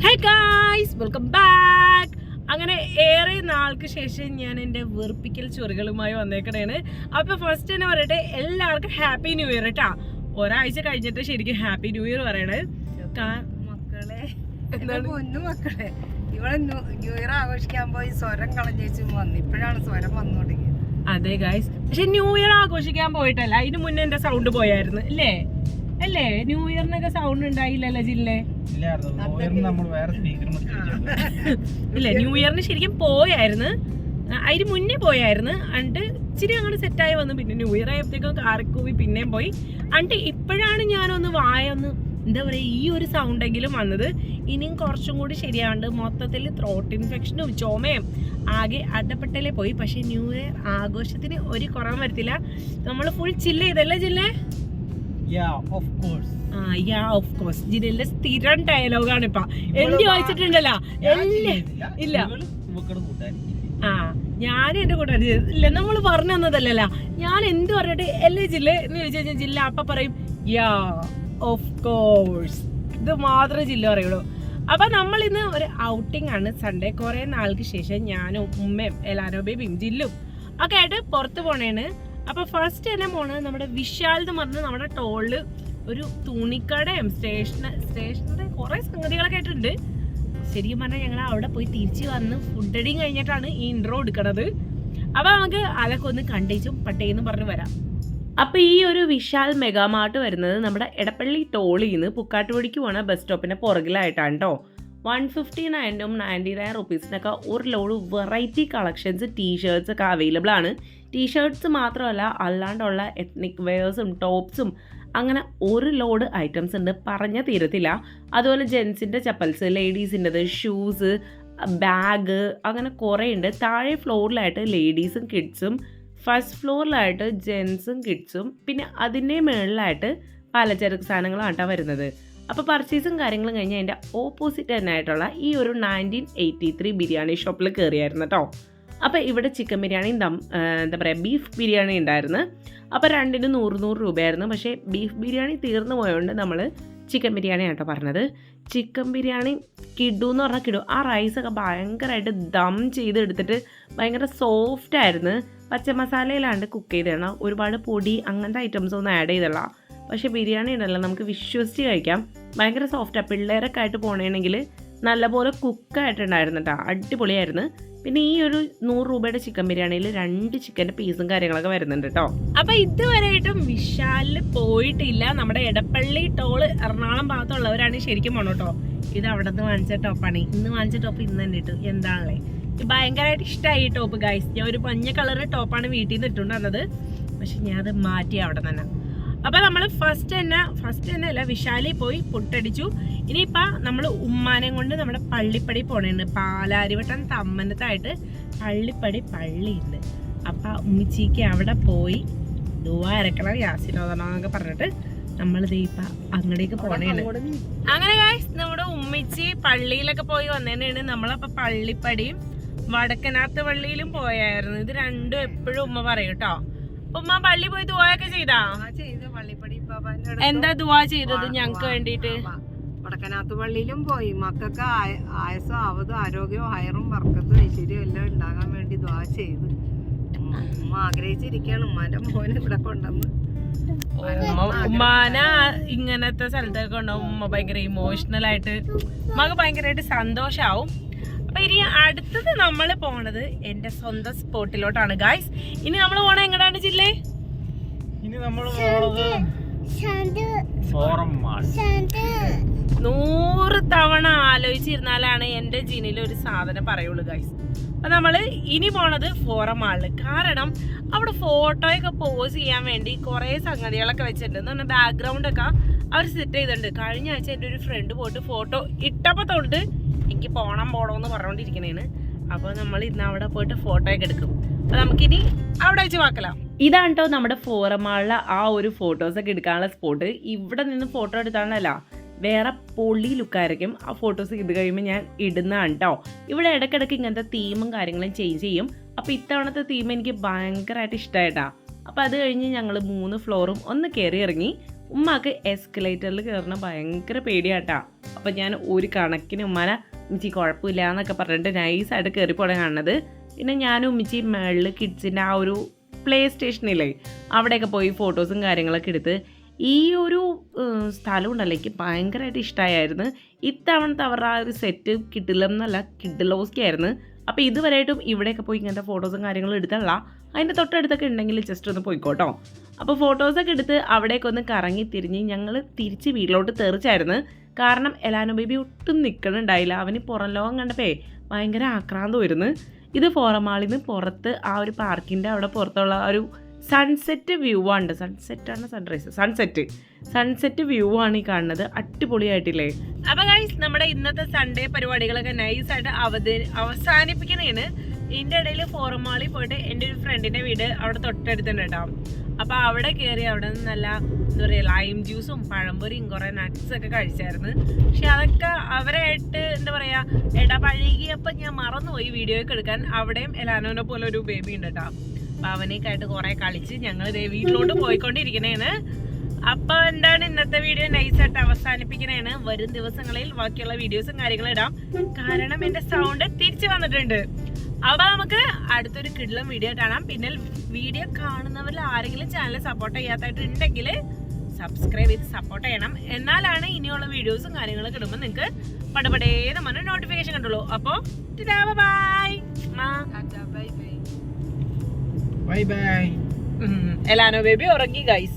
Hey guys, welcome back. അങ്ങനെ ഏറെ നാൾക്ക് ശേഷം ഞാൻ എൻ്റെ വെറുപ്പിക്കൽ ചൊറികളുമായി വന്നേക്കണേണ്. അപ്പോൾ ഫസ്റ്റ് തന്നെ പറയട്ടെ, എല്ലാവർക്കും ഹാപ്പി ന്യൂ ഇയർ കേട്ടാ. ഒരാഴ്ച കഴിഞ്ഞിട്ട് ശരിക്കും ഹാപ്പി ന്യൂ ഇയർ പറയണേ. മക്കളെ മക്കളെ ഇവിടെ ന്യൂ ഇയർ ആഘോഷിക്കാൻ പോയി സ്വരം കളഞ്ഞേച്ചു വന്നു. ഇപ്പോഴാണ് സ്വരം വന്നു തുടങ്ങിയത്. അതെ ഗായ്സ്, പക്ഷെ ന്യൂ ഇയർ ആഘോഷിക്കാൻ പോയിട്ടല്ല, അതിന് മുന്നേ എൻ്റെ സൗണ്ട് പോയായിരുന്നു അല്ലേ? ന്യൂ ഇയറിനൊക്കെ സൗണ്ട് ഉണ്ടായില്ലല്ലോ ജില്ലേ? ഇല്ല, ന്യൂ ഇയറിന് ശരിക്കും പോയായിരുന്നു, അതിന് മുന്നേ പോയായിരുന്നു. എന്നിട്ട് ഇച്ചിരി അങ്ങോട്ട് സെറ്റായി വന്നു. പിന്നെ ന്യൂ ഇയർ ആയപ്പോഴത്തേക്കും കാരക്കൂവി പിന്നെയും പോയി. എന്നിട്ട് ഇപ്പോഴാണ് ഞാനൊന്ന് വായൊന്ന് എന്താ പറയുക, ഈ ഒരു സൗണ്ടെങ്കിലും വന്നത്. ഇനിയും കുറച്ചും കൂടി ശരിയാണ്ട് മൊത്തത്തിൽ ത്രോട്ട് ഇൻഫെക്ഷനും ചുമയും ആകെ അഡപ്പെട്ടല്ലേ പോയി. പക്ഷെ ന്യൂ ഇയർ ആഘോഷത്തിന് ഒരു കുറവ് വരത്തില്ല. നമ്മൾ ഫുൾ ചില്ല് ചെയ്തല്ലേ ജില്ലേ? ജില്ലയിലെ സ്ഥിരം ഡയലോഗാണ് ഇപ്പൊ. എന്ത് വായിച്ചിട്ടുണ്ടല്ലോ ഇല്ല. ഞാൻ എന്റെ കൂട്ടാൻ ഇല്ല, നമ്മൾ പറഞ്ഞു തന്നതല്ല. ഞാൻ എന്ത് പറഞ്ഞിട്ട് അല്ലേ ജില്ല എന്ന് ചോദിച്ചു കഴിഞ്ഞാൽ ജില്ല അപ്പൊ പറയും യാ ഓഫ് കോഴ്സ്. ഇത് മാത്രമേ ജില്ല പറയുള്ളൂ. അപ്പൊ നമ്മൾ ഇന്ന് ഒരു ഔട്ടിംഗ് ആണ്. സൺഡേ കുറെ നാൾക്ക് ശേഷം ഞാനും ഉമ്മയും എലാനോ ബേബിയും ജില്ലും ഒക്കെ ആയിട്ട് പുറത്ത് പോണേണ്. അപ്പൊ ഫസ്റ്റ് തന്നെ പോണത് നമ്മുടെ വിശാൽ എന്ന് പറഞ്ഞ നമ്മുടെ ടോളില് ഒരു തുണിക്കടയും സ്റ്റേഷനറി കുറെ സംഗതികളൊക്കെ ആയിട്ടുണ്ട്. ശരിക്കും പറഞ്ഞാൽ ഞങ്ങൾ അവിടെ പോയി തിരിച്ചു വന്ന് ഫുഡ് അടിയും കഴിഞ്ഞിട്ടാണ് ഈ ഇൻട്രോ എടുക്കണത്. അപ്പൊ നമുക്ക് അതൊക്കെ ഒന്ന് കണ്ടേച്ചും പട്ടേന്ന് പറഞ്ഞു വരാം. അപ്പൊ ഈ ഒരു വിശാൽ മെഗാമാർട്ട് വരുന്നത് നമ്മുടെ എടപ്പള്ളി ടോളിൽ നിന്ന് പുക്കാട്ടുപടിക്ക് പോണ ബസ് സ്റ്റോപ്പിന്റെ പുറകിലായിട്ടാണ് കേട്ടോ. 159 99 റുപ്പീസിനൊക്കെ ഒരു ലോഡ് വെറൈറ്റി കളക്ഷൻസ് ടീഷർട്സ് ഒക്കെ അവൈലബിൾ ആണ്. ടീഷർട്സ് മാത്രമല്ല, അല്ലാണ്ടുള്ള എത്നിക് വെയേഴ്സും ടോപ്സും അങ്ങനെ ഒരു ലോഡ് ഐറ്റംസ് ഉണ്ട്, പറഞ്ഞ തീരത്തില്ല. അതുപോലെ ജെൻസിൻ്റെ ചപ്പൽസ്, ലേഡീസിൻ്റെത്, ഷൂസ്, ബാഗ്, അങ്ങനെ കുറേ ഉണ്ട്. താഴെ ഫ്ലോറിലായിട്ട് ലേഡീസും കിഡ്സും, ഫസ്റ്റ് ഫ്ലോറിലായിട്ട് ജെൻസും കിഡ്സും, പിന്നെ അതിൻ്റെ മുകളിലായിട്ട് പലചരക്ക് സാധനങ്ങളാണ് കേട്ടോ വരുന്നത്. അപ്പോൾ പർച്ചേസും കാര്യങ്ങളും കഴിഞ്ഞ് അതിൻ്റെ ഓപ്പോസിറ്റ് തന്നെ ആയിട്ടുള്ള ഈ ഒരു 1983 ബിരിയാണി ഷോപ്പിൽ കയറിയായിരുന്നു കേട്ടോ. അപ്പോൾ ഇവിടെ ചിക്കൻ ബിരിയാണി, എന്താ പറയുക, ബീഫ് ബിരിയാണി ഉണ്ടായിരുന്നു. അപ്പോൾ രണ്ടിന് 100 രൂപയായിരുന്നു. പക്ഷേ ബീഫ് ബിരിയാണി തീർന്നു പോയതുകൊണ്ട് നമ്മൾ ചിക്കൻ ബിരിയാണി ആട്ടോ പറഞ്ഞത്. ചിക്കൻ ബിരിയാണി കിഡു എന്ന് പറഞ്ഞാൽ കിഡു. ആ റൈസൊക്കെ ഭയങ്കരമായിട്ട് ദം ചെയ്തെടുത്തിട്ട് ഭയങ്കര സോഫ്റ്റ് ആയിരുന്നു. പച്ച മസാലയിലാണ്ട് കുക്ക് ചെയ്തിടണം, ഒരുപാട് പൊടി അങ്ങനത്തെ ഐറ്റംസ് ഒന്നും ആഡ് ചെയ്തില്ല. പക്ഷേ ബിരിയാണി ഉണ്ടല്ലോ, നമുക്ക് വിശ്വസിച്ച് കഴിക്കാം. ഭയങ്കര സോഫ്റ്റാണ്. പിള്ളേരൊക്കെ ആയിട്ട് പോകണമെങ്കിൽ നല്ലപോലെ കുക്കായിട്ടുണ്ടായിരുന്നു കേട്ടോ, അടിപൊളിയായിരുന്നു. പിന്നെ ഈ ഒരു 100 രൂപയുടെ ചിക്കൻ ബിരിയാണിയിൽ 2 ചിക്കൻ്റെ പീസും കാര്യങ്ങളൊക്കെ വരുന്നുണ്ട് കേട്ടോ. അപ്പൊ ഇതുവരെയായിട്ടും വിശാലിൽ പോയിട്ടില്ല. നമ്മുടെ എടപ്പള്ളി ടോള് എറണാകുളം ഭാഗത്തുള്ളവരാണ് ശരിക്കും പോണം കേട്ടോ. ഇത് അവിടെ നിന്ന് വാങ്ങിച്ച ടോപ്പാണ്. ഇന്ന് വാങ്ങിച്ച ടോപ്പ് ഇന്ന് തന്നെ ഇട്ടു. എന്താണല്ലേ, ഭയങ്കരമായിട്ട് ഇഷ്ടമായി ഈ ടോപ്പ് ഗൈസ്. ഞാൻ ഒരു മഞ്ഞ കളറ് ടോപ്പാണ് വീട്ടിൽ നിന്ന് ഇട്ടുകൊണ്ട് വന്നത്, പക്ഷെ ഞാൻ അത് മാറ്റി അവിടെ തന്നെ. അപ്പൊ നമ്മൾ ഫസ്റ്റ് തന്നെ അല്ല, വിശാലിൽ പോയി പുട്ടടിച്ചു. ഇനിയിപ്പോൾ നമ്മൾ ഉമ്മാനെ കൊണ്ട് നമ്മുടെ പള്ളിപ്പടി പോണേണ്. പാലാരിവട്ടം തമ്മനത്തായിട്ട് പള്ളിയുണ്ട്. അപ്പം ഉമ്മിച്ചിക്ക് അവിടെ പോയി ദുആ ഇറക്കണം, യാസിനോദനൊക്കെ പറഞ്ഞിട്ട് നമ്മളിത് ഇപ്പം അങ്ങടേക്ക് പോണേണ്. അങ്ങനെ ഗൈസ്, നമ്മുടെ ഉമ്മിച്ചി പള്ളിയിലൊക്കെ പോയി വന്നേനാണ്. നമ്മളപ്പോൾ പള്ളിപ്പടിയും വടക്കനാത്ത് പള്ളിയിലും പോയായിരുന്നു. ഇത് രണ്ടും എപ്പോഴും ഉമ്മ പറയും കേട്ടോ. ഉമ്മ പള്ളി പോയി ദുആയൊക്കെ ചെയ്താ? എന്താ ദുആ ചെയ്തത് ഞങ്ങക്ക് വേണ്ടിട്ട്? വടക്കനാത്ത് പള്ളിയിലും പോയി. മക്കൾക്ക് ആയസും ആവതും ആരോഗ്യവും ഹയറും വർക്കത്തും ഐശ്വര്യവും എല്ലാം ഉണ്ടാകാൻ വേണ്ടി ദുആ ചെയ്തു. ഉമ്മ ആഗ്രഹിച്ചിരിക്കുകയാണ് ഉമ്മാന്റെ മോനെ ഇവിടെ കൊണ്ടുവന്ന്. ഉമ്മാന ഇങ്ങനത്തെ സ്ഥലത്തൊക്കെ കൊണ്ടുപോകും ഉമ്മ ഭയങ്കര ഇമോഷണൽ ആയിട്ട്, ഉമ്മക്ക് ഭയങ്കരമായിട്ട് സന്തോഷാവും. അപ്പൊ ഇനി അടുത്തത് നമ്മൾ പോണത് എന്റെ സ്വന്തം സ്പോട്ടിലോട്ടാണ് ഗായ്സ്. ഇനി നമ്മൾ പോണ എങ്ങടാണ് ജില്ലേ? ഇനി നമ്മൾ 100 തവണ ആലോചിച്ചിരുന്നാലാണ് എന്റെ ജിനിൽ ഒരു സാധനം പറയുള്ളൂ ഗൈസ്. അപ്പൊ നമ്മള് ഇനി പോണത് ഫോറം മാളില്. കാരണം അവിടെ ഫോട്ടോയൊക്കെ പോസ് ചെയ്യാൻ വേണ്ടി കുറെ സംഗതികളൊക്കെ വെച്ചിട്ടുണ്ട്. എന്ന് പറഞ്ഞാൽ ബാക്ക്ഗ്രൗണ്ട് ഒക്കെ അവർ സെറ്റ് ചെയ്തിട്ടുണ്ട്. കഴിഞ്ഞ ആഴ്ച എൻ്റെ ഒരു ഫ്രണ്ട് പോയിട്ട് ഫോട്ടോ ഇട്ടപ്പോ തൊട്ട് എനിക്ക് പോണോന്ന് പറഞ്ഞോണ്ടിരിക്കണേണ്. അപ്പൊ നമ്മൾ ഇന്ന് അവിടെ പോയിട്ട് ഫോട്ടോ ഒക്കെ എടുക്കും. അപ്പൊ നമുക്കിനി അവിടെ വെച്ച് വാക്കലാം. ഇതാണ് കേട്ടോ നമ്മുടെ ഫോറം മാളിലെ ആ ഒരു ഫോട്ടോസൊക്കെ എടുക്കാനുള്ള സ്പോട്ട്. ഇവിടെ നിന്ന് ഫോട്ടോ എടുത്താണല്ല, വേറെ പൊളി ലുക്കായിരിക്കും ആ ഫോട്ടോസ്. ഇത് കഴിയുമ്പോൾ ഞാൻ ഇടുന്നതാണ് കേട്ടോ. ഇവിടെ ഇടയ്ക്കിടയ്ക്ക് ഇങ്ങനത്തെ തീമും കാര്യങ്ങളും ചേഞ്ച് ചെയ്യും. അപ്പോൾ ഇത്തവണത്തെ തീം എനിക്ക് ഭയങ്കരമായിട്ട് ഇഷ്ടമായിട്ടാ. അപ്പോൾ അത് കഴിഞ്ഞ് ഞങ്ങൾ 3 ഫ്ലോറും ഒന്ന് കയറി ഇറങ്ങി. ഉമ്മാക്ക് എസ്കലേറ്ററിൽ കയറണ ഭയങ്കര പേടിയാട്ടാ. അപ്പോൾ ഞാൻ ഒരു കണക്കിന് ഉമ്മാനെ ഉമ്മിച്ചി കുഴപ്പമില്ല എന്നൊക്കെ പറഞ്ഞിട്ട് നൈസായിട്ട് കയറിപ്പോടെ കാണുന്നത്. പിന്നെ ഞാനും ഉമ്മിച്ചി മേളിൽ കിഡ്സിൻ്റെ ആ ഒരു പ്ലേ സ്റ്റേഷനില്ലേ അവിടെയൊക്കെ പോയി ഫോട്ടോസും കാര്യങ്ങളൊക്കെ എടുത്ത് ഈ ഒരു സ്ഥലം ഉണ്ടല്ലോ എനിക്ക് ഭയങ്കരമായിട്ട് ഇഷ്ടമായിരുന്നു. ഇത്തവണത്തെ അവരുടെ ആ ഒരു സെറ്റ് കിട്ടില്ലെന്നല്ല കിഡിലോസ്കായിരുന്നു. അപ്പോൾ ഇതുവരെയായിട്ടും ഇവിടെയൊക്കെ പോയി ഇങ്ങനത്തെ ഫോട്ടോസും കാര്യങ്ങളും എടുത്തല്ല, അതിൻ്റെ തൊട്ടടുത്തൊക്കെ ഉണ്ടെങ്കിൽ ജസ്റ്റ് ഒന്ന് പോയിക്കോട്ടോ. അപ്പോൾ ഫോട്ടോസൊക്കെ എടുത്ത് അവിടേക്ക് ഒന്ന് കറങ്ങി തിരിഞ്ഞ് ഞങ്ങൾ തിരിച്ച് വീട്ടിലോട്ട് തെറിച്ചായിരുന്നു. കാരണം എലാനോ ബേബി ഒട്ടും നിൽക്കണുണ്ടായില്ല. അവന് പുറം ലോകം കണ്ടപ്പേ ഭയങ്കര ആക്രാന്തമായിരുന്നു. ഇത് ഫോറമാളിൽ നിന്ന് പുറത്ത് ആ ഒരു പാർക്കിൻ്റെ അവിടെ പുറത്തുള്ള ഒരു സൺസെറ്റ് വ്യൂ ആണ്. സൺസെറ്റാണ് സൺറൈസ് സൺസെറ്റ് വ്യൂ ആണ് ഈ കാണുന്നത്. അടിപൊളിയായിട്ടില്ലേ? അപ്പോൾ ഗൈസ് നമ്മുടെ ഇന്നത്തെ സൺഡേ പരിപാടികളൊക്കെ നൈസായിട്ട് അവസാനിപ്പിക്കുന്നതാണ്. ഇതിൻ്റെ ഇടയിൽ ഫോറമാളിൽ പോയിട്ട് എൻ്റെ ഒരു ഫ്രണ്ടിൻ്റെ വീട് അവിടെ തൊട്ടടുത്തുണ്ട് കേട്ടോ. അപ്പോൾ അവിടെ കയറി അവിടെ നിന്ന് നല്ല എന്താ പറയുക ലൈം ജ്യൂസും പഴംപൊരിയും കുറേ നട്ട്സൊക്കെ കഴിച്ചായിരുന്നു. പക്ഷെ അതൊക്കെ അവരായിട്ട് എന്താ പറയുക ഇടപഴകിയപ്പോൾ ഞാൻ മറന്നുപോയി വീഡിയോ ഒക്കെ എടുക്കാൻ. അവിടെയും എലാനോനെ പോലെ ഒരു ബേബി ഉണ്ട് കേട്ടോ. അപ്പോൾ അവനൊക്കെ ആയിട്ട് കുറേ കളിച്ച് ഞങ്ങൾ വീട്ടിലോട്ട് പോയിക്കൊണ്ടിരിക്കണേന്ന്. അപ്പോൾ എന്താണ് ഇന്നത്തെ വീഡിയോ നൈസായിട്ട് അവസാനിപ്പിക്കണേണ്. വരും ദിവസങ്ങളിൽ ബാക്കിയുള്ള വീഡിയോസും കാര്യങ്ങളും ഇടാം. കാരണം എൻ്റെ സൗണ്ട് തിരിച്ചു വന്നിട്ടുണ്ട്. അപ്പോൾ നമുക്ക് അടുത്തൊരു കിഡ്ലം വീഡിയോ കാണാം. പിന്നെ വീഡിയോ കാണുന്നവരിൽ ആരെങ്കിലും ചാനൽ സപ്പോർട്ട് ചെയ്യാത്തായിട്ടുണ്ടെങ്കിൽ സബ്സ്ക്രൈബ് ചെയ്ത് സപ്പോർട്ട് ചെയ്യണം. എന്നാലാണ് ഇനിയുള്ള വീഡിയോസും കാര്യങ്ങളൊക്കെ ഇടുമ്പോൾ നിങ്ങൾക്ക് പടപടേന്ന് പറഞ്ഞ നോട്ടിഫിക്കേഷൻ കണ്ടുള്ളൂ. അപ്പോൾ ബൈ. Bye bye. എലാനോ ബേബി ഉറങ്ങി ഗൈസ്.